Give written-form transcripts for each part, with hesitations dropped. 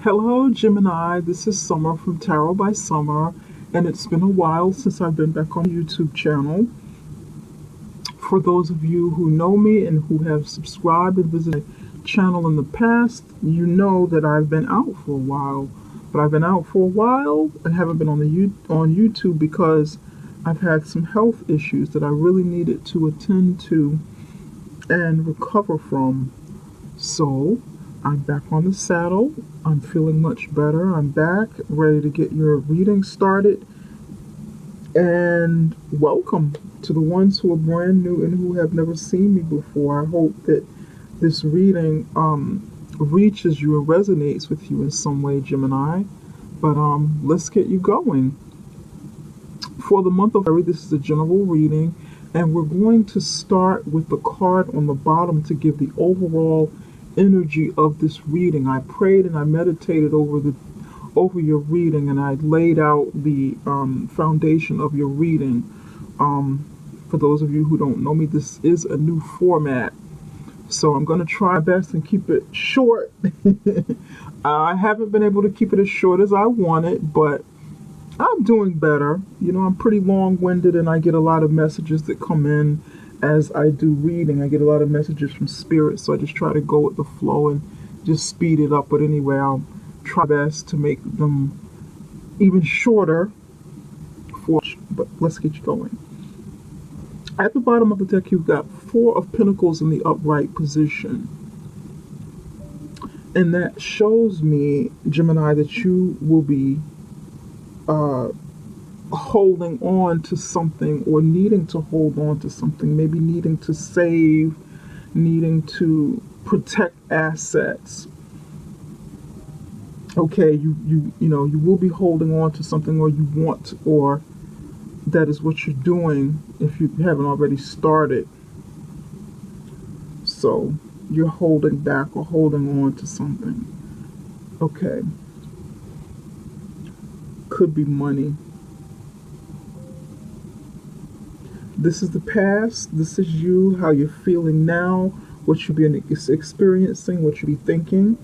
Hello, Gemini. This is Summer from Tarot by Summer, and it's been a while since I've been back on the YouTube channel. For those of you who know me and who have subscribed and visited my channel in the past, you know that I've been out for a while. But I've been out for a while and haven't been on YouTube because I've had some health issues that I really needed to attend to and recover from. So I'm back on the saddle. I'm feeling much better. I'm back, ready to get your reading started. And welcome to the ones who are brand new and who have never seen me before. I hope that this reading reaches you and resonates with you in some way, Gemini. But let's get you going. For the month of February, this is a general reading, and we're going to start with the card on the bottom to give the overall energy of this reading. I prayed and I meditated over your reading, and I laid out the foundation of your reading. For those of you who don't know me, this is a new format, so I'm going to try my best and keep it short. I haven't been able to keep it as short as I wanted, but I'm doing better. You know, I'm pretty long-winded, and I get a lot of messages that come in as I do reading. I get a lot of messages from spirit, so I just try to go with the flow and just speed it up. But anyway, I'll try best to make them even shorter. But let's get you going. At the bottom of the deck, you've got Four of Pentacles in the upright position. And that shows me, Gemini, that you will be holding on to something, or needing to hold on to something, maybe needing to save, needing to protect assets. Okay, you know, you will be holding on to something, or you want to, or that is what you're doing if you haven't already started. So you're holding back or holding on to something. Okay. Could be money. This is the past. This is you, how you're feeling now, what you've been experiencing, what you'll be thinking.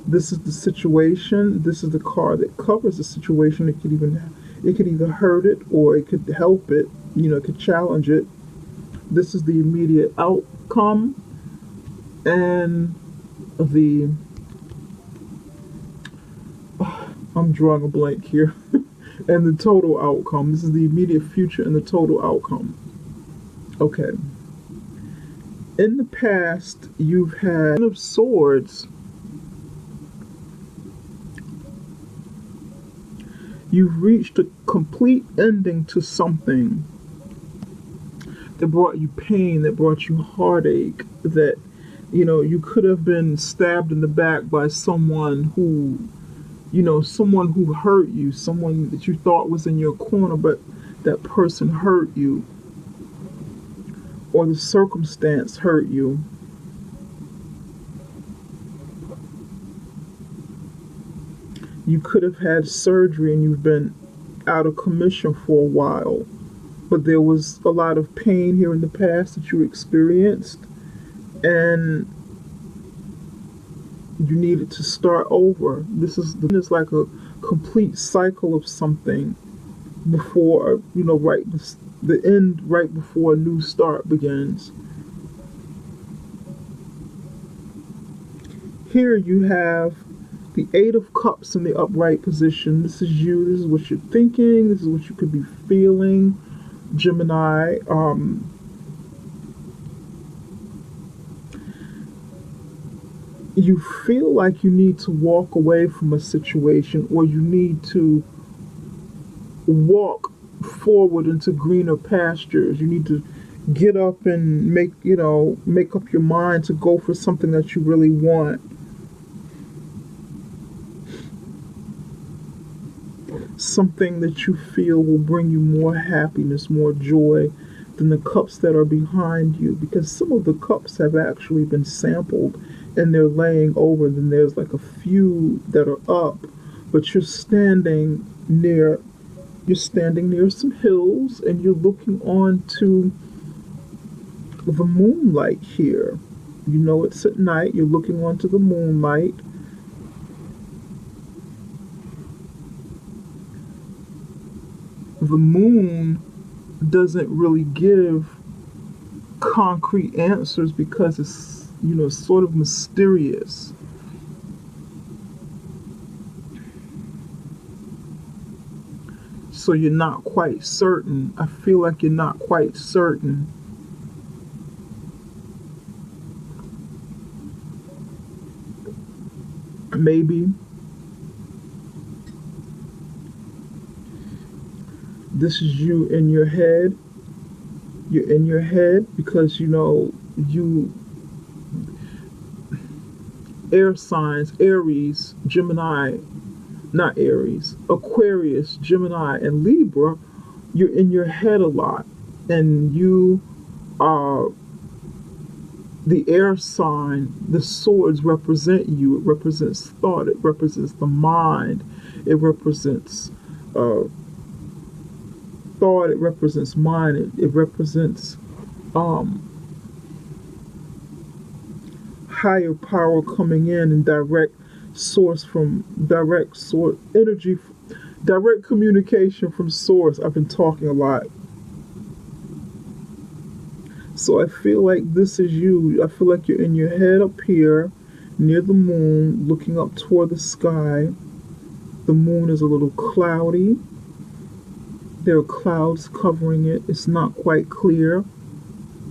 This is the situation. This is the card that covers the situation. It could either hurt it or it could help it. You know, it could challenge it. This is the immediate outcome, and I'm drawing a blank here. And the total outcome. This is the immediate future and the total outcome. Okay. In the past, you've had Ten of Swords. You've reached a complete ending to something that brought you pain, that brought you heartache, that, you know, you could have been stabbed in the back by someone who, you know, someone who hurt you, someone that you thought was in your corner, but that person hurt you, or the circumstance hurt you. You could have had surgery and you've been out of commission for a while, but there was a lot of pain here in the past that you experienced, and you needed to start over. This is like a complete cycle of something before, you know, the end right before a new start begins. Here you have the Eight of Cups in the upright position. This is you. This is what you're thinking. This is what you could be feeling, Gemini. You feel like you need to walk away from a situation, or you need to walk forward into greener pastures. You need to get up and make up your mind to go for something that you really want. Something that you feel will bring you more happiness, more joy than the cups that are behind you, because some of the cups have actually been sampled and they're laying over. Then there's like a few that are up, but you're standing near some hills, and you're looking onto the moonlight here. You know, it's at night. You're looking onto the moonlight, The moon doesn't really give concrete answers because it's, sort of mysterious. So you're not quite certain. I feel like you're not quite certain. Maybe this is you in your head. You're in your head because you air signs, Aries, Gemini, not Aries, Aquarius, Gemini, and Libra. You're in your head a lot, and you are the air sign. The swords represent you. It represents thought. It represents the mind. It represents thought. It represents mind. It represents higher power coming in and direct source energy, direct communication from source. I've been talking a lot. So I feel like this is you. I feel like you're in your head up here near the moon, looking up toward the sky. The moon is a little cloudy. There are clouds covering it. It's not quite clear,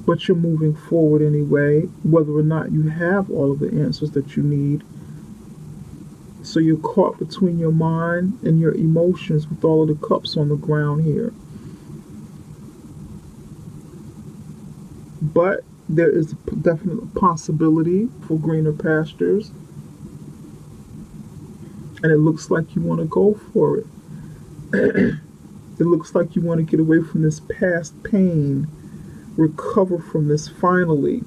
but you're moving forward anyway, whether or not you have all of the answers that you need. So you're caught between your mind and your emotions with all of the cups on the ground here. But there is a definite possibility for greener pastures. And it looks like you want to go for it. It looks like you want to get away from this past pain, recover from this finally.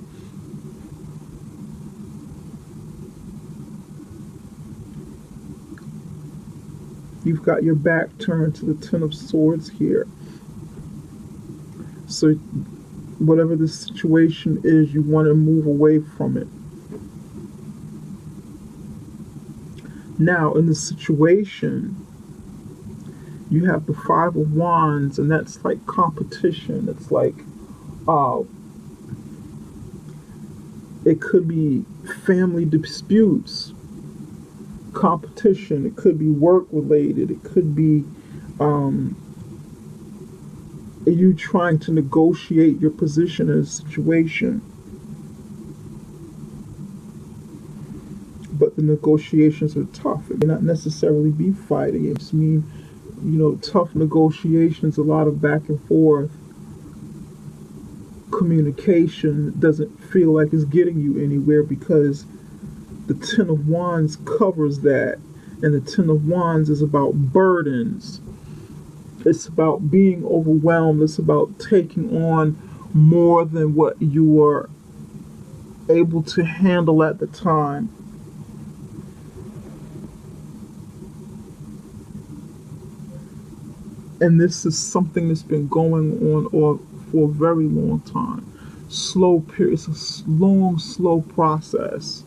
You've got your back turned to the Ten of Swords here. So whatever the situation is, you want to move away from it. Now, in this situation, you have the Five of Wands, and that's like competition. It's like, it could be family disputes, competition. It could be work related. It could be you trying to negotiate your position in a situation. But the negotiations are tough. It may not necessarily be fighting. It just means, tough negotiations, a lot of back and forth. Communication doesn't feel like it's getting you anywhere because the Ten of Wands covers that. And the Ten of Wands is about burdens. It's about being overwhelmed. It's about taking on more than what you were able to handle at the time. And this is something that's been going on for a very long time. Slow period. It's a long, slow process.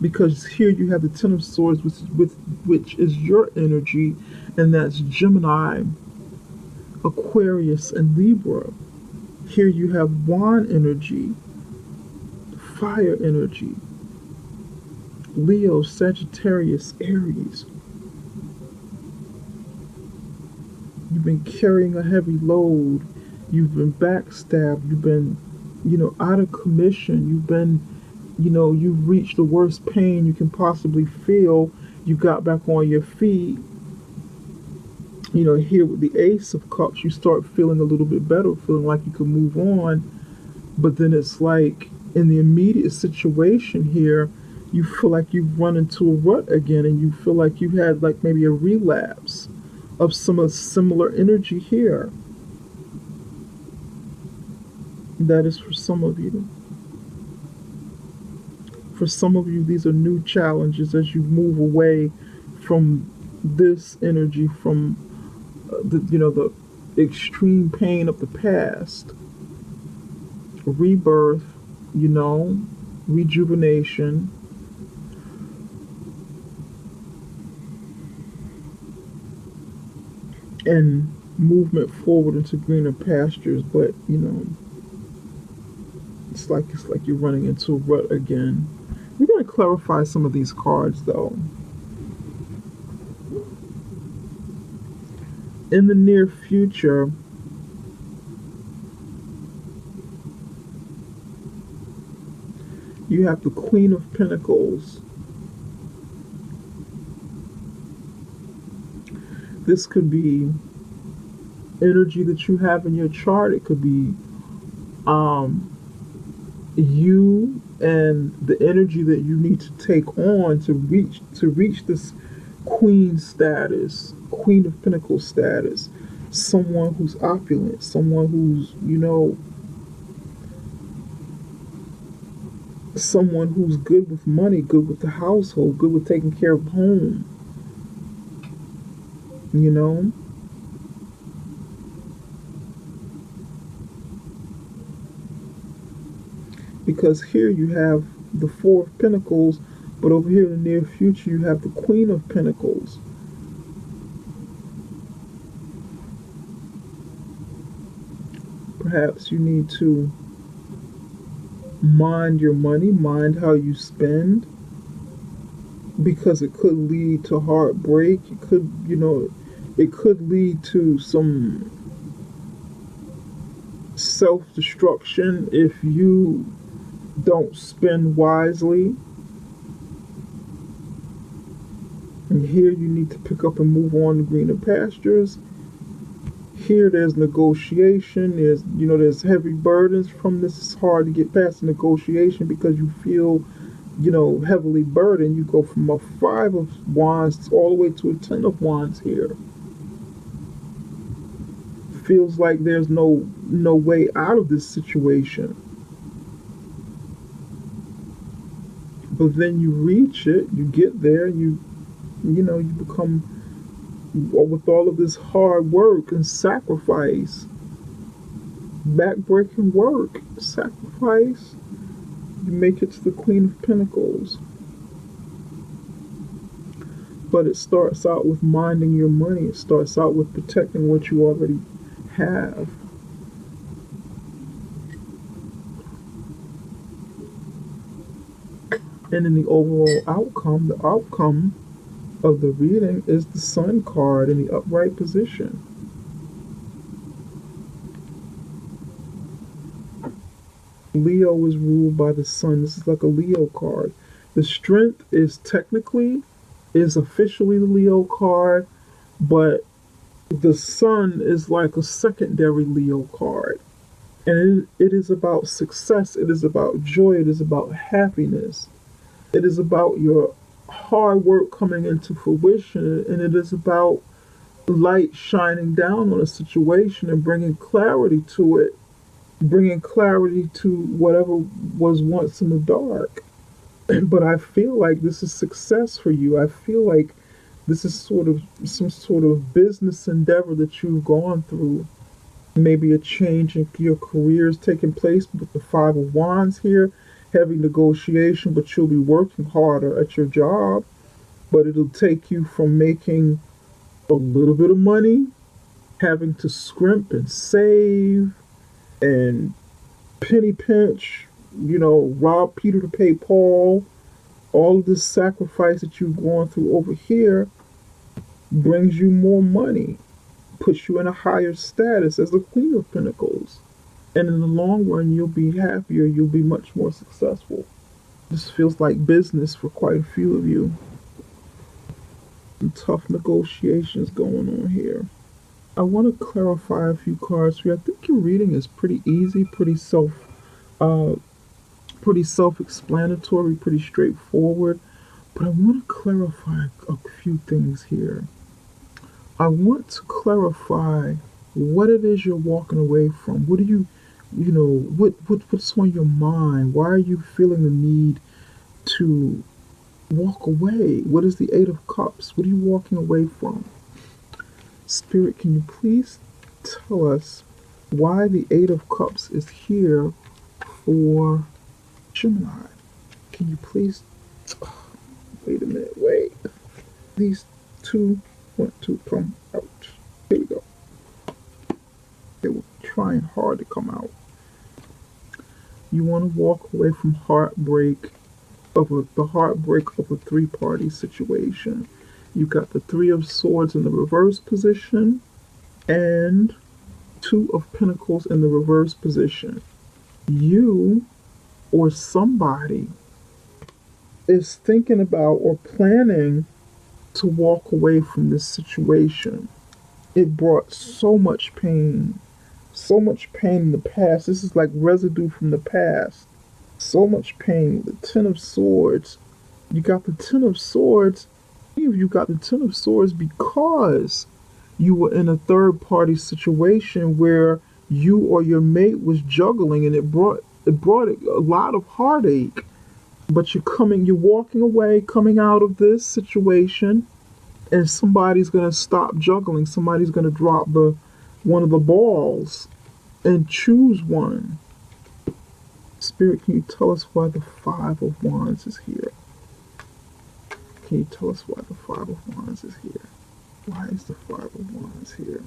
Because here you have the Ten of Swords, which is your energy, and that's Gemini, Aquarius, and Libra. Here you have Wand energy, fire energy, Leo, Sagittarius, Aries. You've been carrying a heavy load. You've been backstabbed. You've been, out of commission. You've been, you've reached the worst pain you can possibly feel. You got back on your feet. Here with the Ace of Cups, you start feeling a little bit better, feeling like you can move on. But then it's like, in the immediate situation here, you feel like you've run into a rut again, and you feel like you had like maybe a relapse of some similar energy here. That is for some of you. For some of you, these are new challenges as you move away from this energy, from the extreme pain of the past. Rebirth, rejuvenation. and movement forward into greener pastures, but it's like you're running into a rut again. We're going to clarify some of these cards though. In the near future, you have the Queen of Pentacles. This could be energy that you have in your chart. It could be you and the energy that you need to take on to reach this queen status, Queen of Pentacles status. Someone who's opulent, someone who's someone who's good with money, good with the household, good with taking care of home. You know? Because here you have the Four of Pentacles, but over here in the near future you have the Queen of Pentacles. Perhaps you need to mind your money, mind how you spend, because it could lead to heartbreak. It could lead to some self-destruction if you don't spend wisely. And here you need to pick up and move on to greener pastures. Here there's negotiation, there's heavy burdens from this. It's hard to get past the negotiation because you feel, heavily burdened. You go from a 5 of Wands all the way to a 10 of Wands here. Feels like there's no way out of this situation. But then you reach it, you get there, you become, with all of this hard work and sacrifice, backbreaking work, sacrifice, you make it to the Queen of Pentacles. But it starts out with minding your money. It starts out with protecting what you already have. And in the overall outcome, the outcome of the reading is the Sun card in the upright position. Leo is ruled by the Sun. This is like a Leo card. The Strength is officially the Leo card, but the Sun is like a secondary Leo card. And it is about success. It is about joy. It is about happiness. It is about your hard work coming into fruition, and it is about light shining down on a situation and bringing clarity to it, bringing clarity to whatever was once in the dark. But I feel like this is success for you. I feel like this is some sort of business endeavor that you've gone through. Maybe a change in your career is taking place with the 5 of Wands here. Heavy negotiation, but you'll be working harder at your job. But it'll take you from making a little bit of money, having to scrimp and save and penny pinch, rob Peter to pay Paul. All of this sacrifice that you've gone through over here brings you more money, puts you in a higher status as the Queen of Pentacles. And in the long run, you'll be happier, you'll be much more successful. This feels like business for quite a few of you. Some tough negotiations going on here. I want to clarify a few cards for you. I think your reading is pretty easy, pretty self-explanatory, pretty straightforward. But I want to clarify a few things here. I want to clarify what it is you're walking away from. What do you what's on your mind? Why are you feeling the need to walk away? What is the 8 of Cups? What are you walking away from? Spirit, can you please tell us why the 8 of Cups is here for Gemini? Can you please... wait a minute, wait. These two want to come out. Here we go. They were trying hard to come out. You want to walk away from the heartbreak of a three-party situation. You got the Three of Swords in the reverse position and Two of Pentacles in the reverse position. You or somebody is thinking about or planning to walk away from this situation. It brought so much pain in the past. This is like residue from the past. So much pain. The Ten of Swords. You got the Ten of Swords. You got the Ten of Swords because you were in a third party situation where you or your mate was juggling, and it brought a lot of heartache. But you're walking away, coming out of this situation, and somebody's gonna stop juggling. Somebody's gonna drop the one of the balls and choose one. Spirit, can you tell us why the Five of Wands is here? Can you tell us why the Five of Wands is here? Why is the Five of Wands here?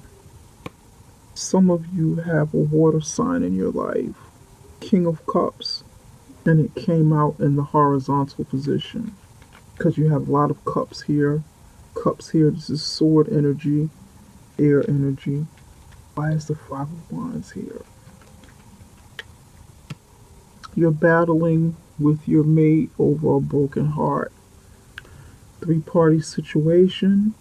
Some of you have a water sign in your life. King of Cups. And it came out in the horizontal position. Because you have a lot of cups here. Cups here. This is sword energy. Air energy. Why is the Five of Wands here? You're battling with your mate over a broken heart. Three-party situation.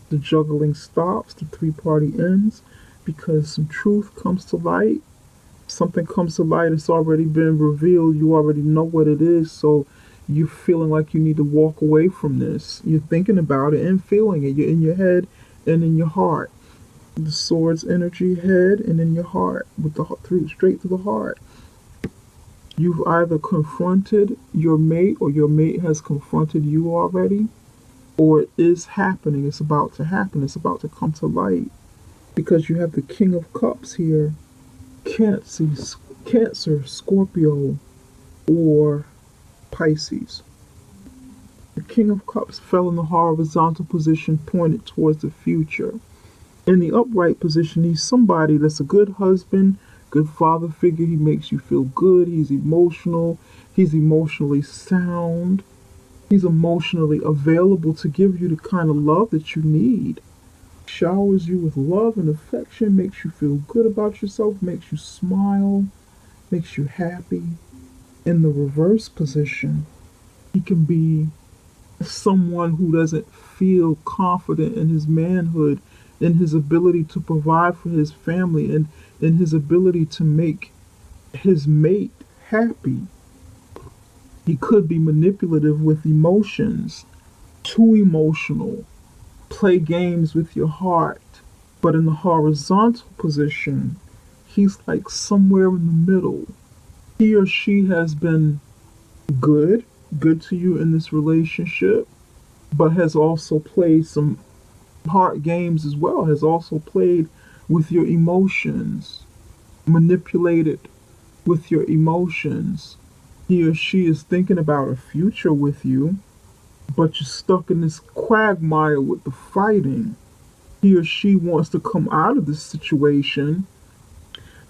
The juggling stops. The three-party ends because some truth comes to light. Something comes to light. It's already been revealed. You already know what it is. So you're feeling like you need to walk away from this. You're thinking about it and feeling it. You're in your head and in your heart. The Swords energy, head and in your heart, with the straight to the heart. You've either confronted your mate or your mate has confronted you already, or it is happening. It's about to happen. It's about to come to light because you have the King of Cups here. Cancer, Scorpio, or Pisces. The King of Cups fell in the horizontal position, pointed towards the future. In the upright position, he's somebody that's a good husband, good father figure. He makes you feel good. He's emotional. He's emotionally sound. He's emotionally available to give you the kind of love that you need. Showers you with love and affection, makes you feel good about yourself, makes you smile, makes you happy. In the reverse position, he can be someone who doesn't feel confident in his manhood, in his ability to provide for his family, and in his ability to make his mate happy. He could be manipulative with emotions, too emotional, play games with your heart. But in the horizontal position, he's like somewhere in the middle. He or she has been good to you in this relationship, but has also played some heart games as well, has also played with your emotions, manipulated with your emotions. He or she is thinking about a future with you, but you're stuck in this quagmire with the fighting. He or she wants to come out of this situation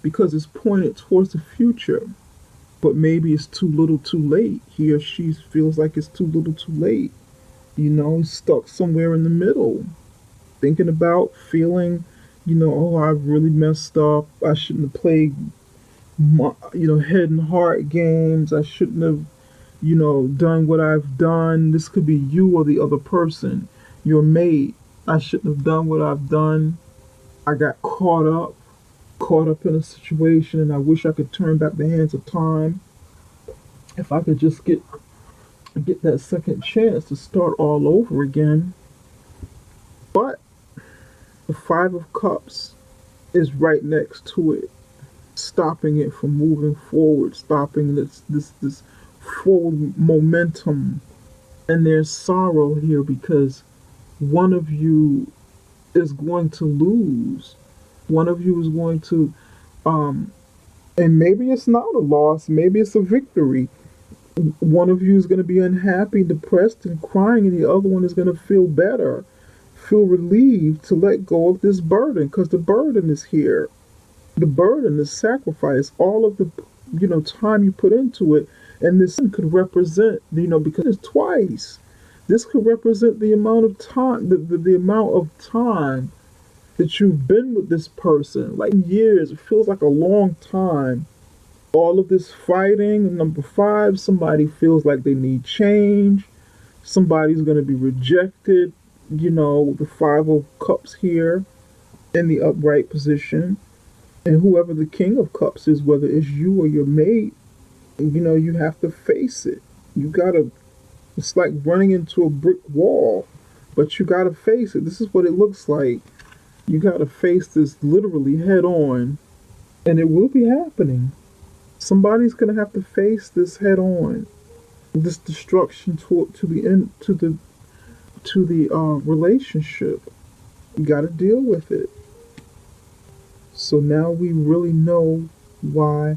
because it's pointed towards the future, but maybe it's too little too late. He or she feels like it's too little too late. He's stuck somewhere in the middle, thinking about, feeling, oh, I've really messed up. I shouldn't have played, head and heart games. I shouldn't have, done what I've done. This could be you or the other person, your mate. I shouldn't have done what I've done. I got caught up in a situation, and I wish I could turn back the hands of time. If I could just get that second chance to start all over again. But the Five of Cups is right next to it, stopping it from moving forward, stopping this forward momentum. And there's sorrow here because one of you is going to lose. One of you is going to, and maybe it's not a loss, maybe it's a victory. One of you is going to be unhappy, depressed, and crying, and the other one is going to feel better, feel relieved to let go of this burden, because the burden is here. The burden, the sacrifice, all of the time you put into it, and this could represent because it's twice. This could represent the amount of time, the amount of time that you've been with this person, like years. It feels like a long time. All of this fighting. Number five, somebody feels like they need change. Somebody's going to be rejected. The Five of Cups here in the upright position. And whoever the King of Cups is, whether it's you or your mate, you have to face it. You gotta, it's like running into a brick wall, but you gotta face it. This is what it looks like. You gotta face this literally head on, and it will be happening. Somebody's gonna have to face this head on. This destruction to the end, to the relationship. You gotta deal with it. So now we really know why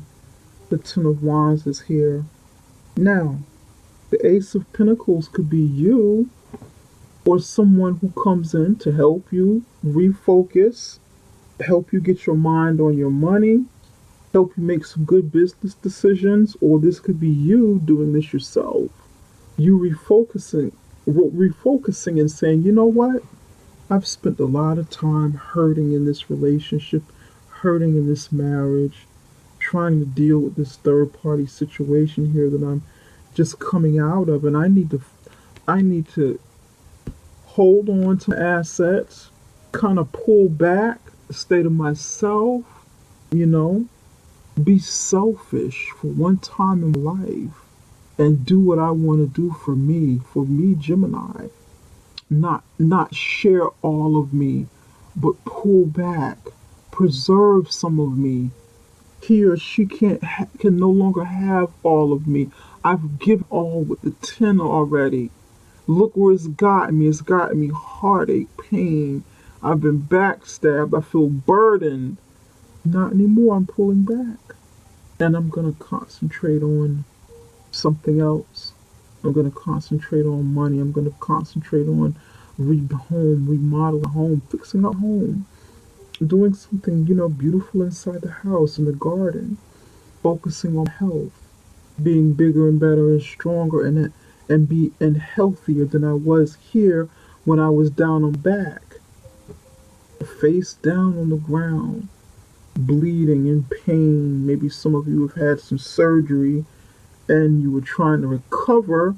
the Ten of Wands is here. Now, the Ace of Pentacles could be you or someone who comes in to help you refocus, help you get your mind on your money, help you make some good business decisions, or this could be you doing this yourself. You refocusing and saying, you know what? I've spent a lot of time hurting in this relationship, hurting in this marriage, trying to deal with this third party situation here that I'm just coming out of, and I need to hold on to assets, kind of pull back, stay to myself, you know, be selfish for one time in life and do what I want to do for me, Gemini. Not share all of me, but pull back, preserve some of me. He or she can no longer have all of me. I've given all with the 10 already. Look where it's gotten me. It's gotten me heartache, pain. I've been backstabbed. I feel burdened. Not anymore. I'm pulling back. And I'm going to concentrate on something else. I'm going to concentrate on money. I'm going to concentrate on remodeling a home, fixing a home, doing something, beautiful inside the house, in the garden, focusing on health, being bigger and better and stronger and healthier than I was here when I was down on back, face down on the ground, bleeding in pain. Maybe some of you have had some surgery and you were trying to recover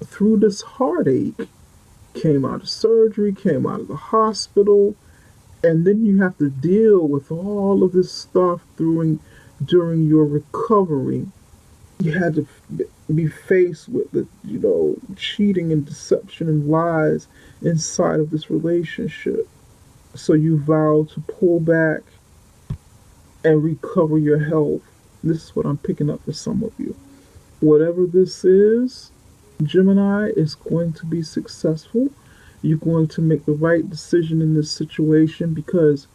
through this heartache. Came out of surgery, came out of the hospital, and then you have to deal with all of this stuff during your recovery. You had to be faced with the, cheating and deception and lies inside of this relationship. So you vow to pull back and recover your health. This is what I'm picking up for some of you. Whatever this is, Gemini, is going to be successful. You're going to make the right decision in this situation because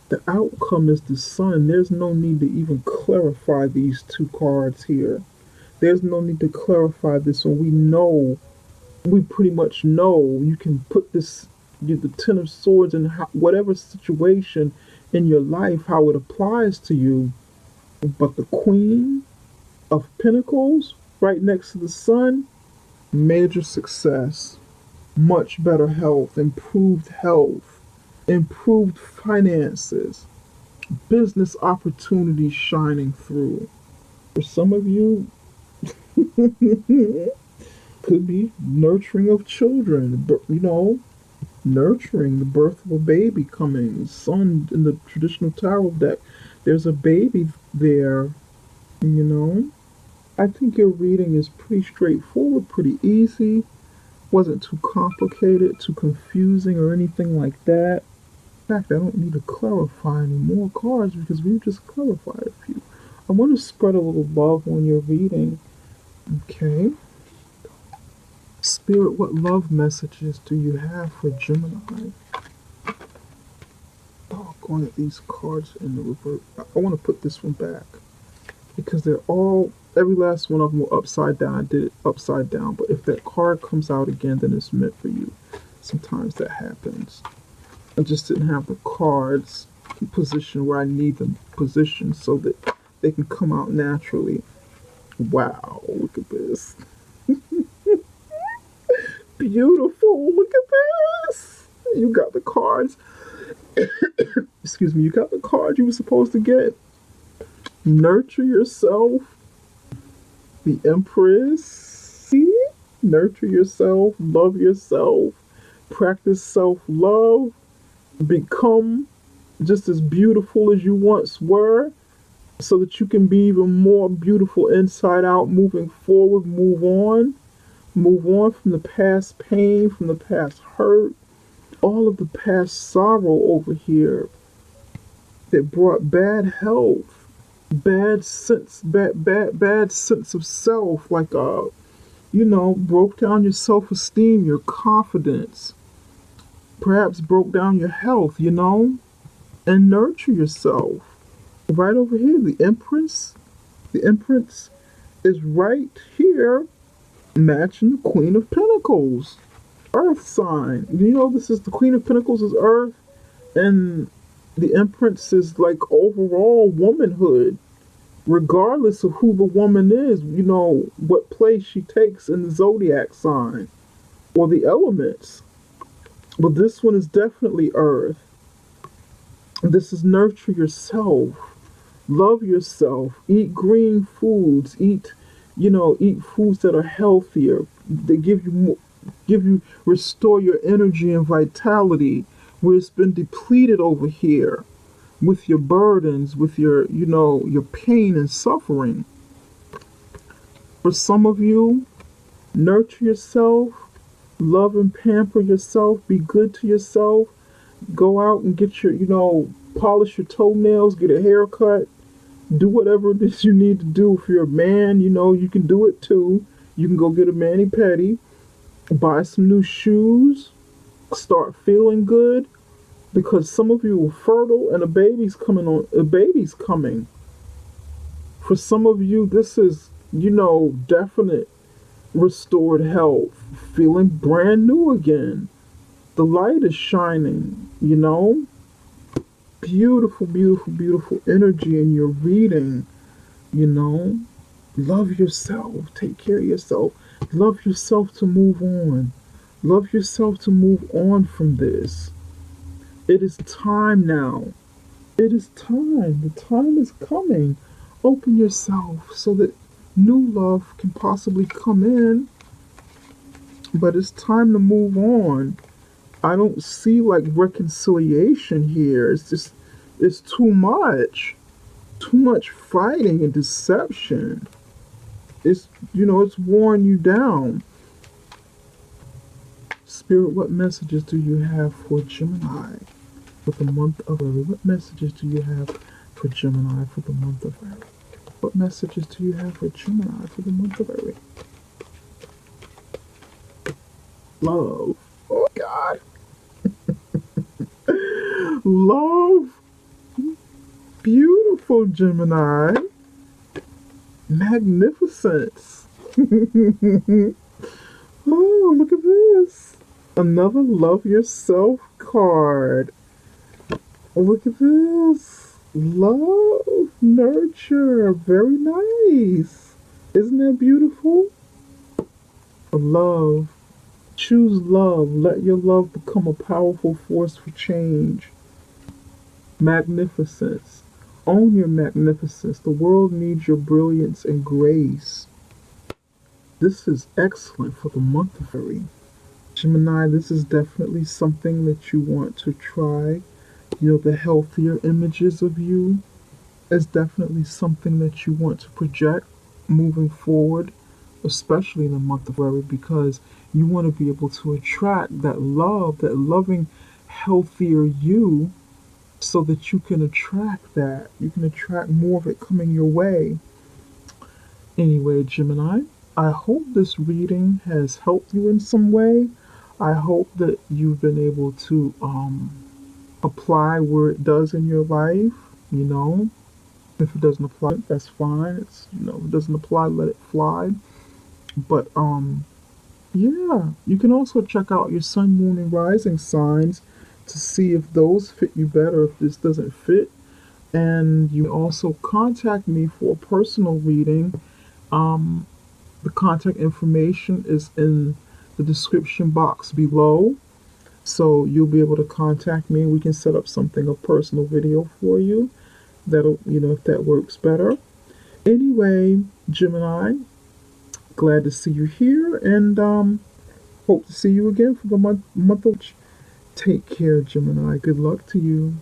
the outcome is the sun. There's no need to even clarify these two cards here. There's no need to clarify this one. We pretty much know. You can put this, the Ten of Swords in whatever situation in your life, how it applies to you. But the Queen of Pentacles right next to the sun, major success, much better health, improved finances, business opportunities shining through. For some of you, could be nurturing of children, nurturing the birth of a baby coming. Sun in the traditional tarot deck, there's a baby there, I think your reading is pretty straightforward, pretty easy. Wasn't too complicated, too confusing, or anything like that. In fact, I don't need to clarify any more cards because we've just clarified a few. I want to spread a little love on your reading. Okay. Spirit, what love messages do you have for Gemini? Oh, going at these cards in the reverse. I want to put this one back because every last one of them were upside down. I did it upside down, but if that card comes out again, then it's meant for you. Sometimes that happens. I just didn't have the cards position where I need them positioned so that they can come out naturally. Wow, look at this. Beautiful, look at this. You got the cards. Excuse me, you got the cards you were supposed to get. Nurture yourself. The Empress. See? Nurture yourself, love yourself, practice self-love, become just as beautiful as you once were, so that you can be even more beautiful inside out, moving forward, move on from the past pain, from the past hurt, all of the past sorrow over here that brought bad health, bad sense of self, like broke down your self-esteem, your confidence, perhaps broke down your health, and nurture yourself. Right over here, the Empress is right here, matching the Queen of Pentacles. Earth sign. This is the Queen of Pentacles is Earth, and the Empress is like overall womanhood, regardless of who the woman is, what place she takes in the zodiac sign or the elements. But this one is definitely Earth. This is nurture yourself, love yourself, eat green foods, eat foods that are healthier. They restore your energy and vitality where it's been depleted over here with your burdens, with your pain and suffering. For some of you, nurture yourself, love and pamper yourself, be good to yourself, go out and get your, polish your toenails, get a haircut, do whatever it is you need to do. If you're a man, you can do it too. You can go get a mani-pedi, buy some new shoes, start feeling good, because some of you are fertile and a baby's coming. For some of you, this is, definite restored health, feeling brand new again. The light is shining, Beautiful, beautiful, beautiful energy in your reading, Love yourself. Take care of yourself. Love yourself to move on. Love yourself to move on from this. It is time now. It is time. The time is coming. Open yourself so that new love can possibly come in. But it's time to move on. I don't see like reconciliation here. It's too much. Too much fighting and deception. It's worn you down. Spirit, what messages do you have for Gemini for the month of February? What messages do you have for Gemini for the month of February? What messages do you have for Gemini for the month of February? Love. Oh, God. Love. Beautiful, Gemini. Magnificence. Oh, look at this. Another love yourself card. Look at this. Love, nurture. Very nice. Isn't that beautiful? Love. Choose love. Let your love become a powerful force for change. Magnificence. Own your magnificence. The world needs your brilliance and grace. This is excellent for the month of February. Gemini, this is definitely something that you want to try. The healthier images of you is definitely something that you want to project moving forward, especially in the month of February, because you want to be able to attract that love, that loving, healthier you, so that you can attract that. You can attract more of it coming your way. Anyway, Gemini, I hope this reading has helped you in some way. I hope that you've been able to apply where it does in your life. If it doesn't apply, that's fine. If it doesn't apply, let it fly. But yeah, you can also check out your sun, moon, and rising signs to see if those fit you better, if this doesn't fit. And you can also contact me for a personal reading. Um, the contact information is in the description box below. So you'll be able to contact me. We can set up something, a personal video for you. That'll, if that works better. Anyway, Gemini, glad to see you here, and hope to see you again for the month of March. Take care, Gemini. Good luck to you.